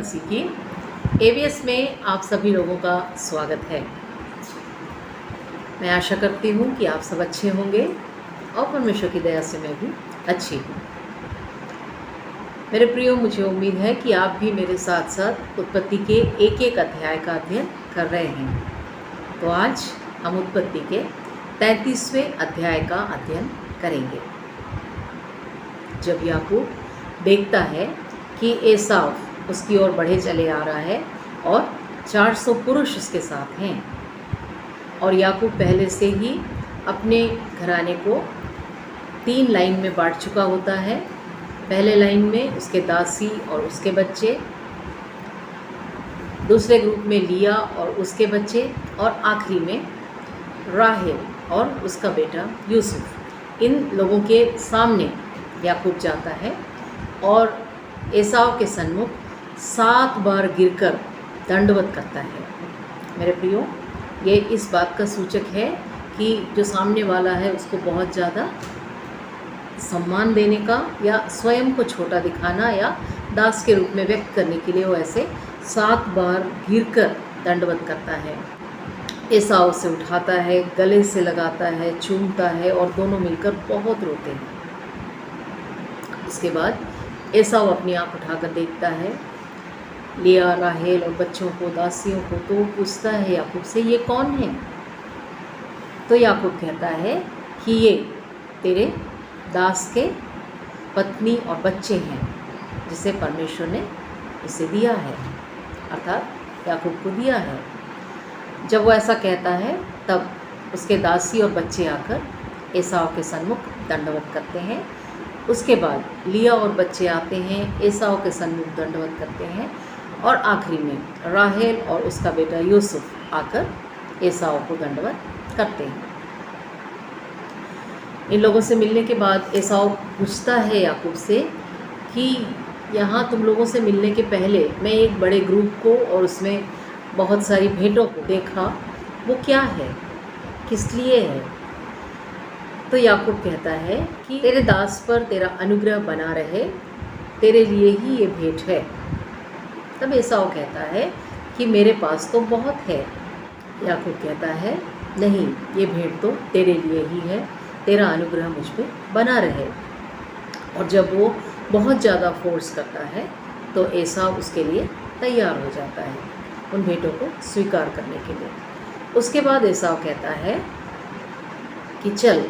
सीखी एवीएस में आप सभी लोगों का स्वागत है। मैं आशा करती हूँ कि आप सब अच्छे होंगे और परमेश्वर की दया से मैं भी अच्छी हूँ। मेरे प्रियो, मुझे उम्मीद है कि आप भी मेरे साथ साथ उत्पत्ति के एक एक अध्याय का अध्ययन कर रहे हैं। तो आज हम उत्पत्ति के 33वें अध्याय का अध्ययन करेंगे। जब याकूब देखता है कि एसाव उसकी ओर बढ़े चले आ रहा है और 400 पुरुष उसके साथ हैं, और याकूब पहले से ही अपने घराने को 3 लाइन में बांट चुका होता है। पहले लाइन में उसके दासी और उसके बच्चे, दूसरे ग्रुप में लिया और उसके बच्चे, और आखिरी में राहेल और उसका बेटा यूसुफ। इन लोगों के सामने याकूब जाता है और एसाव के सन्मुख 7 बार गिरकर दंडवत करता है। मेरे प्रियो, ये इस बात का सूचक है कि जो सामने वाला है उसको बहुत ज़्यादा सम्मान देने का या स्वयं को छोटा दिखाना या दास के रूप में व्यक्त करने के लिए वो ऐसे 7 बार गिरकर दंडवत करता है। एसाव उसे उठाता है, गले से लगाता है, चूमता है और दोनों मिलकर बहुत रोते हैं। उसके बाद एसाव अपनी आँख उठाकर देखता है लिया, राहेल और बच्चों को, दासियों को, तो पूछता है याकूब से, ये कौन है? तो याकूब कहता है कि ये तेरे दास के पत्नी और बच्चे हैं जिसे परमेश्वर ने इसे दिया है, अर्थात याकूब को दिया है। जब वो ऐसा कहता है तब उसके दासी और बच्चे आकर एसाव के सन्मुख दंडवत करते हैं। उसके बाद लिया और बच्चे आते हैं, एसाव के सन्मुख दंडवत करते हैं, और आखिरी में राहेल और उसका बेटा यूसुफ आकर एसाव को दंडवत करते हैं। इन लोगों से मिलने के बाद एसाव पूछता है याकूब से कि यहाँ तुम लोगों से मिलने के पहले मैं एक बड़े ग्रुप को और उसमें बहुत सारी भेंटों को देखा, वो क्या है, किस लिए है? तो याकूब कहता है कि तेरे दास पर तेरा अनुग्रह बना रहे, तेरे लिए ही ये भेंट है। तब एसाव कहता है कि मेरे पास तो बहुत है। याकूब कहता है नहीं, ये भेंट तो तेरे लिए ही है, तेरा अनुग्रह मुझ पर बना रहे। और जब वो बहुत ज़्यादा फोर्स करता है तो एसाव उसके लिए तैयार हो जाता है उन भेंटों को स्वीकार करने के लिए। उसके बाद एसाव कहता है कि चल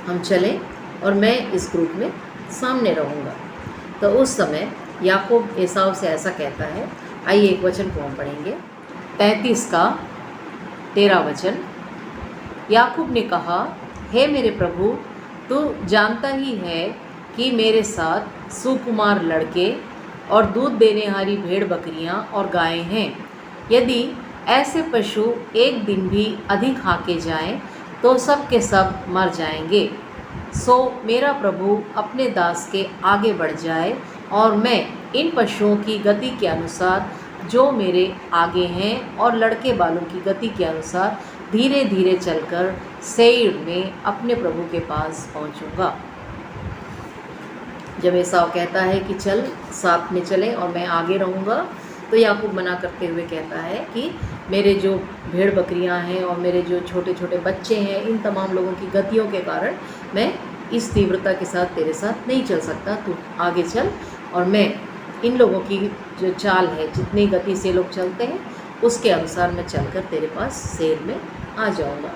हम चलें और मैं इस ग्रुप में सामने रहूँगा। तो उस समय याकूब एसाव से ऐसा कहता है। आइए एक वचन को हम पढ़ेंगे, 33 का 13 वचन। याकूब ने कहा, हे मेरे प्रभु, तू जानता ही है कि मेरे साथ सुकुमार लड़के और दूध देने वाली भेड़ बकरियां और गायें हैं। यदि ऐसे पशु एक दिन भी अधिक हाँके जाएं तो सब के सब मर जाएंगे। सो मेरा प्रभु अपने दास के आगे बढ़ जाए और मैं इन पशुओं की गति के अनुसार जो मेरे आगे हैं और लड़के बालों की गति के अनुसार धीरे धीरे चलकर सेईर में अपने प्रभु के पास पहुंचूंगा। जब एसाव कहता है कि चल साथ में चलें और मैं आगे रहूँगा, तो याकूब मना करते हुए कहता है कि मेरे जो भेड़ बकरियां हैं और मेरे जो छोटे छोटे बच्चे हैं, इन तमाम लोगों की गतियों के कारण मैं इस तीव्रता के साथ तेरे साथ नहीं चल सकता। तू आगे चल और मैं इन लोगों की जो चाल है, जितनी गति से लोग चलते हैं, उसके अनुसार मैं चलकर तेरे पास सेर में आ जाऊंगा।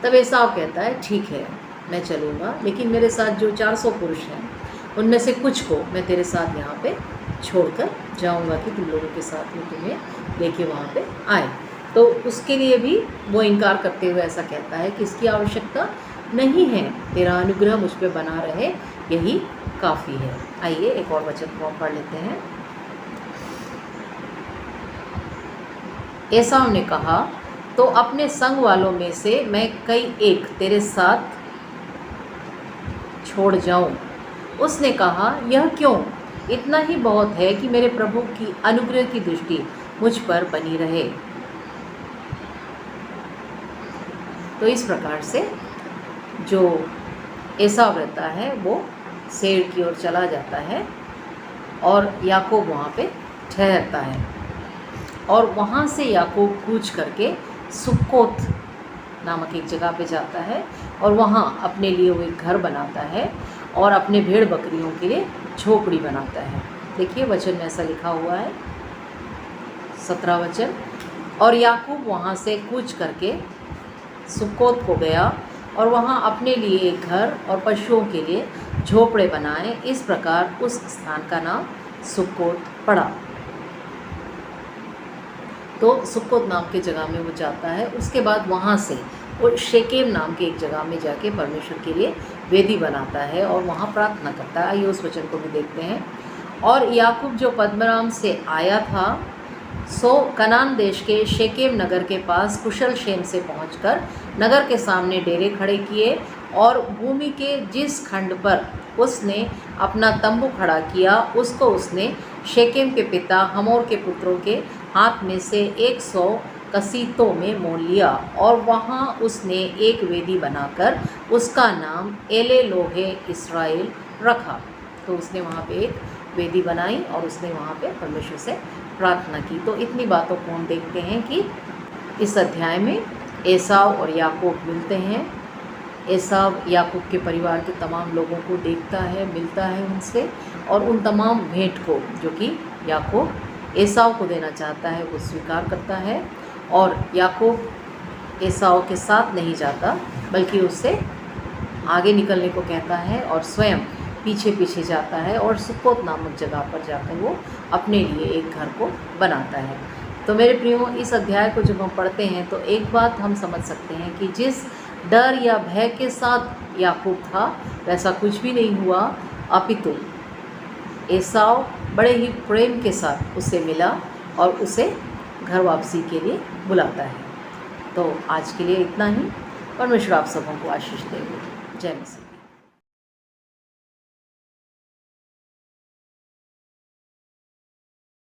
तब एसाव कहता है ठीक है, मैं चलूँगा, लेकिन मेरे साथ जो 400 पुरुष हैं उनमें से कुछ को मैं तेरे साथ यहाँ पे छोड़कर जाऊंगा कि तुम लोगों के साथ में तुम्हें लेके वहाँ पे आए। तो उसके लिए भी वो इनकार करते हुए ऐसा कहता है कि इसकी आवश्यकता नहीं है, तेरा अनुग्रह मुझ पे बना रहे, यही काफ़ी है। आइए एक और वचन को पढ़ लेते हैं। एसाव ने कहा, तो अपने संग वालों में से मैं कई एक तेरे साथ छोड़ जाऊं। उसने कहा, यह क्यों? इतना ही बहुत है कि मेरे प्रभु की अनुग्रह की दृष्टि मुझ पर बनी रहे। तो इस प्रकार से जो एसाव रहता है वो सेईर की ओर चला जाता है और याकूब वहाँ पे ठहरता है और वहाँ से याकूब कूच करके सुक्कोत नामक एक जगह पे जाता है और वहाँ अपने लिए वो एक घर बनाता है और अपने भेड़ बकरियों के लिए झोपड़ी बनाता है। देखिए वचन में ऐसा लिखा हुआ है, 17 वचन। और याकूब वहाँ से कूच करके सुक्कोत को गया और वहाँ अपने लिए एक घर और पशुओं के लिए झोपड़े बनाए। इस प्रकार उस स्थान का नाम सुक्कोत पड़ा। तो सुक्कोत नाम के जगह में वो जाता है। उसके बाद वहाँ से वो शेकेम नाम के एक जगह में जाके परमेश्वर के लिए वेदी बनाता है और वहाँ प्रार्थना करता है। आइए उस वचन को भी देखते हैं। और याकूब जो पद्मराम से आया था सो कनान देश के शेकेम नगर के पास कुशल क्षेम से पहुंचकर नगर के सामने डेरे खड़े किए और भूमि के जिस खंड पर उसने अपना तंबू खड़ा किया उसको उसने शेकेम के पिता हमोर के पुत्रों के हाथ में से 100 कसीतों में मोल लिया और वहाँ उसने एक वेदी बनाकर उसका नाम एले लोहे इस्राएल रखा। तो उसने वहाँ पे एक वेदी बनाई और उसने वहाँ पे परमेश्वर से प्रार्थना की। तो इतनी बातों को हम देखते हैं कि इस अध्याय में एसाव और याकूब मिलते हैं। एसाव याकूब के परिवार के तमाम लोगों को देखता है, मिलता है उनसे और उन तमाम भेंट को जो कि याकूब एसाव को देना चाहता है वो स्वीकार करता है। और याकूब एसाव के साथ नहीं जाता बल्कि उससे आगे निकलने को कहता है और स्वयं पीछे पीछे जाता है और सुक्कोत नामक जगह पर जाकर वो अपने लिए एक घर को बनाता है। तो मेरे प्रियो, इस अध्याय को जब हम पढ़ते हैं तो एक बात हम समझ सकते हैं कि जिस डर या भय के साथ याकूब था वैसा कुछ भी नहीं हुआ, अपितु एसाव बड़े ही प्रेम के साथ उसे मिला और उसे घर वापसी के लिए बुलाता है। तो आज के लिए इतना ही। परमेश्वर आप सबों को आशीष दे। जय मसीह।